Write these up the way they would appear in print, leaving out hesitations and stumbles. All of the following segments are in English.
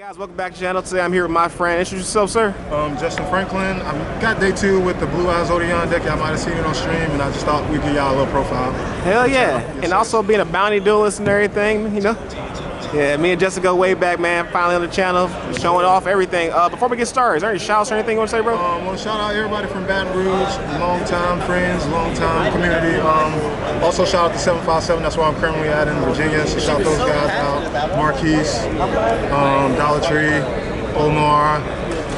Guys, welcome back to the channel. Today I'm here with my friend. Introduce yourself, sir. Justin Franklin. I got day 2 with the Blue Eyes Odon deck. Y'all might have seen it on stream, and I just thought we'd give y'all a little profile. Hell yeah. And also being a bounty duelist and everything, you know. Yeah, me and Jessica go way back, man. Finally on the channel, showing off everything. Before we get started, is there any shouts or anything you want to say, bro? I want to shout out everybody from Baton Rouge, long-time friends, long-time community. Also shout out to 757, that's where I'm currently at in Virginia. So shout those guys out. Marquise, Dollar Tree, Omar,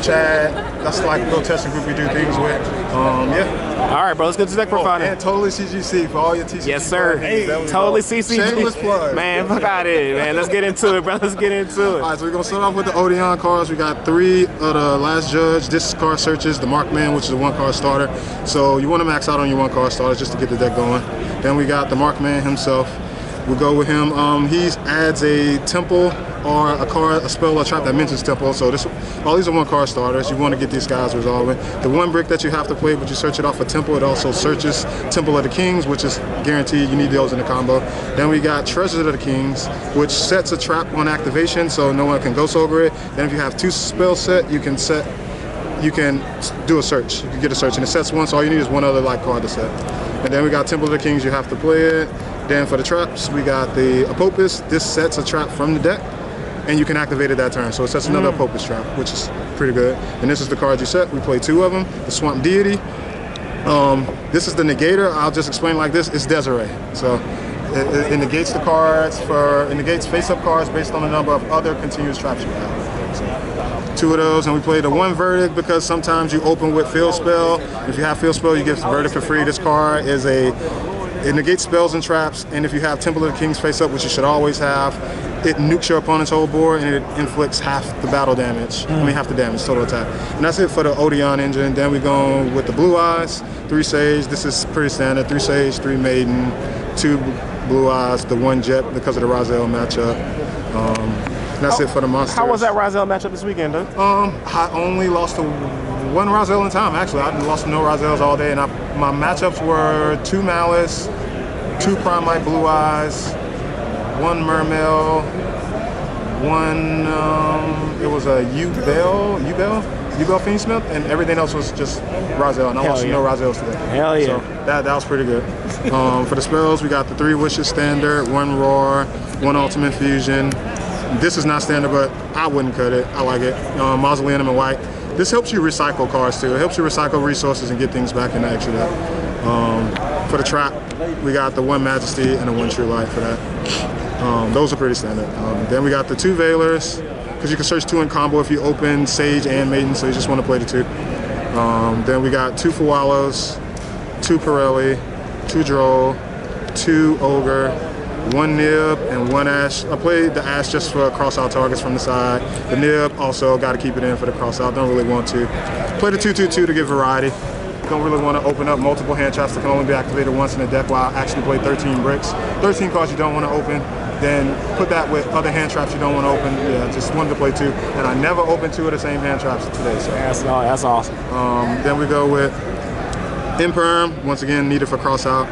Chad. That's like a little testing group we do things with. Yeah. All right, bro, let's get to the deck profile. And totally CGC for all your TCG. Yes, sir. Hey, totally CCG. Shameless plug. Man, fuck out of here, man. Let's get into it, bro. Let's get into it. All right, so we're going to start off with the Odon cards. We got 3 of the Last Judge. This card searches the Markman, which is a 1-card starter. So you want to max out on your 1-card starters just to get the deck going. Then we got the Markman himself. We'll go with him. He adds a temple or a card, a spell or trap that mentions temple. So all these are 1-card starters. You want to get these guys resolving. The 1 brick that you have to play, but you search it off for temple, it also searches Temple of the Kings, which is guaranteed. You need those in the combo. Then we got Treasures of the Kings, which sets a trap on activation, so no one can ghost over it. Then if you have 2 spell set, you can do a search. You can get a search, and it sets 1, so all you need is 1 other light card to set. And then we got Temple of the Kings. You have to play it. Then for the traps, we got the Apopus. This sets a trap from the deck, and you can activate it that turn. So it sets another Apopus trap, which is pretty good. And this is the card you set. We play 2 of them. The Swamp Deity. This is the negator. I'll just explain like this. It's Desiree. So it negates the cards it negates face-up cards based on the number of other continuous traps you have. So 2 of those, and we play the 1 Verdict because sometimes you open with Field Spell. If you have Field Spell, you get Verdict for free. This card is it negates spells and traps, and if you have Temple of the Kings face up, which you should always have, it nukes your opponent's whole board and it inflicts half the battle damage. I mean half the damage, total attack. And that's it for the Odon engine. Then we go with the Blue Eyes, 3 Sage. This is pretty standard. 3 Sage, 3 Maiden, 2 Blue Eyes, the 1 Jet because of the Razel matchup. That's it for the monsters. How was that Razel matchup this weekend, dude? I only lost to 1 Razel in time, actually. I lost to no Razels all day, and my matchups were 2 Malice, 2 Primite Blue Eyes, 1 Mermail, 1, it was a U-Bell Fiendsmith, and everything else was just Razel, and I lost to no Razels today. Hell yeah. So that was pretty good. For the spells, we got the 3 Wishes standard, 1 Roar, 1 Ultimate Fusion. This is not standard, but I wouldn't cut it. I like it. Mausoleum and White. This helps you recycle cards too. It helps you recycle resources and get things back in the extra deck. For the trap, we got the 1 Majesty and the 1 True Light for that. Those are pretty standard. Then we got the 2 Veilers, because you can search 2 in combo if you open Sage and Maiden, so you just want to play the 2. Then we got 2 Fualos, 2 Pirelli, 2 Droll, 2 Ogre, 1 Nib, and 1 Ash. I played the Ash just for cross-out targets from the side. The Nib also got to keep it in for the cross-out. Don't really want to. Play the 2/2/2 to get variety. Don't really want to open up multiple hand traps that can only be activated once in a deck while I actually play 13 bricks. 13 cards you don't want to open. Then put that with other hand traps you don't want to open. Yeah, just wanted to play 2. And I never opened 2 of the same hand traps today. So That's awesome. Then we go with Imperm. Once again, needed for cross-out.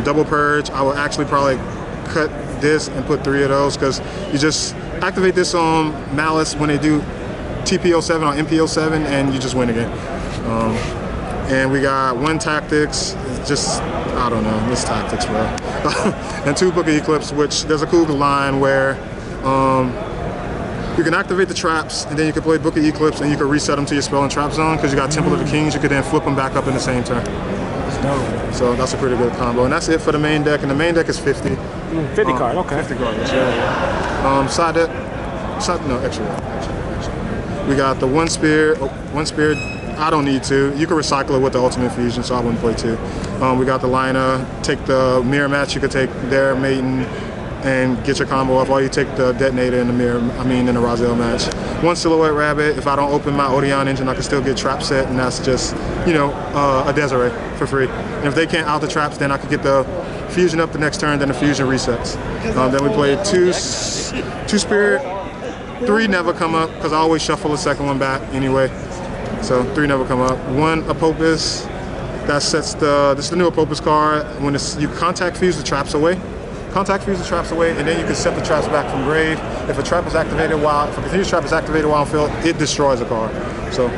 Double Purge. I will actually probably cut this and put 3 of those because you just activate this on Malice when they do TPO7 or MPO7 and you just win again. And we got 1 Tactics, just, I don't know, this Tactics, bro. And 2 Book of Eclipse, which there's a cool line where you can activate the traps and then you can play Book of Eclipse and you can reset them to your spell and trap zone because you got Temple of the Kings, you could then flip them back up in the same turn. So that's a pretty good combo, and that's it for the main deck. And the main deck is 50. 50 card, okay. 50 cards, yeah. Side deck, no, extra. We got the 1 Spear. 1 Spear. I don't need 2. You can recycle it with the Ultimate Fusion, so I wouldn't play 2. We got the Lina. Take the Mirror Match. You could take their Maiden and get your combo off, or you take the Detonator in the in the Razel match. 1 Silhouette Rabbit. If I don't open my Odon engine, I can still get trap set, and that's just, you know, a Desiree for free. And if they can't out the traps, then I could get the Fusion up the next turn, then the Fusion resets. Then we played 2 Spirit. 3 never come up, because I always shuffle the second one back anyway. So 3 never come up. 1 Apopus. That sets this is the new Apopus card. When you contact fuse the traps away, contact fuse the traps away, and then you can set the traps back from grave. If a trap is activated if a continuous trap is activated while on field, it destroys a card. So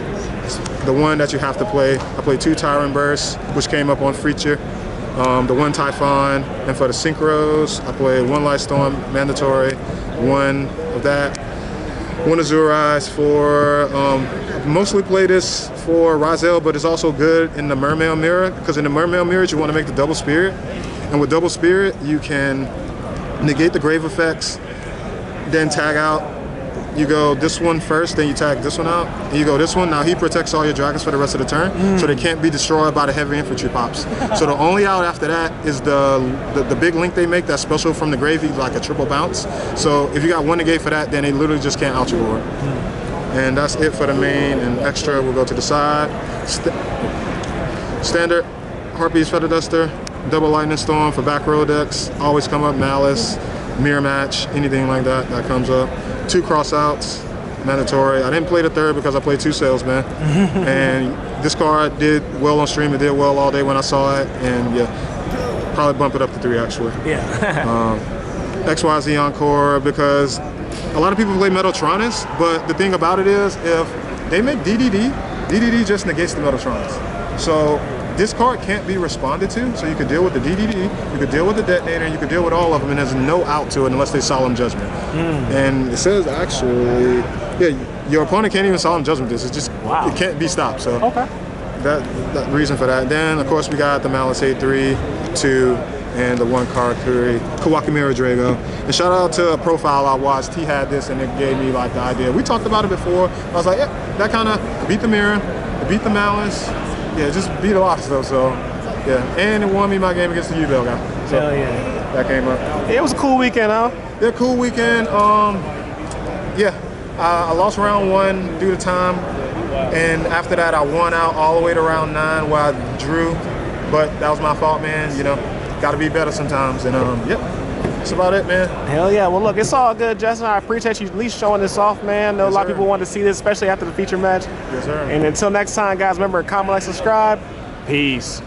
the one that you have to play, I played 2 Tyrant Bursts, which came up on feature. The 1 Typhon, and for the synchros, I played 1 Lightstorm mandatory, 1 of that, 1 Azure Eyes for, mostly play this for Razel, but it's also good in the Mermail Mirror, because in the Mermail Mirrors you want to make the double Spirit, and with double Spirit you can negate the grave effects, then tag out. You go this one first, then you tag this one out, and you go this one. Now he protects all your dragons for the rest of the turn, so they can't be destroyed by the heavy infantry pops. So the only out after that is the big link they make that's special from the gravy, like a triple bounce. So if you got 1 negate for that, then they literally just can't out your board. And that's it for the main, and extra will go to the side. Standard Harpies Feather Duster, double Lightning Storm for back row decks, always come up Malice, Mirror Match, anything like that comes up. 2 crossouts, mandatory. I didn't play the 3rd because I played 2 Salesman. And this card did well on stream. It did well all day when I saw it. And yeah, probably bump it up to 3 actually. Yeah. XYZ Encore, because a lot of people play Metaltronus, but the thing about it is if they make DDD just negates the Metaltronus. So this card can't be responded to, so you could deal with the DDD, you could deal with the Detonator, and you could deal with all of them, and there's no out to it unless they Solemn Judgment. And it says actually, yeah, your opponent can't even Solemn Judgment this. It's just, it can't be stopped. So that reason for that. Then of course we got the Malice 8-3, 2, and the 1 Karakuri, Kawakimira Drago. And shout out to a profile I watched. He had this and it gave me like the idea. We talked about it before. I was like, yeah, that kind of beat the Mirror, beat the Malice. Yeah, just beat a lot of stuff, so yeah. And it won me my game against the U-Bell guy. So hell yeah. That came up. It was a cool weekend, huh? Yeah, cool weekend. Yeah, I lost round 1 due to time. And after that, I won out all the way to round 9 where I drew. But that was my fault, man. You know, got to be better sometimes. And yep, that's about it, man. Hell yeah. Well, look, it's all good, Justin. I appreciate you at least showing this off, man. I know a lot of people wanted to see this, especially after the feature match. Yes, sir. And until next time, guys, remember, comment, like, subscribe. Peace.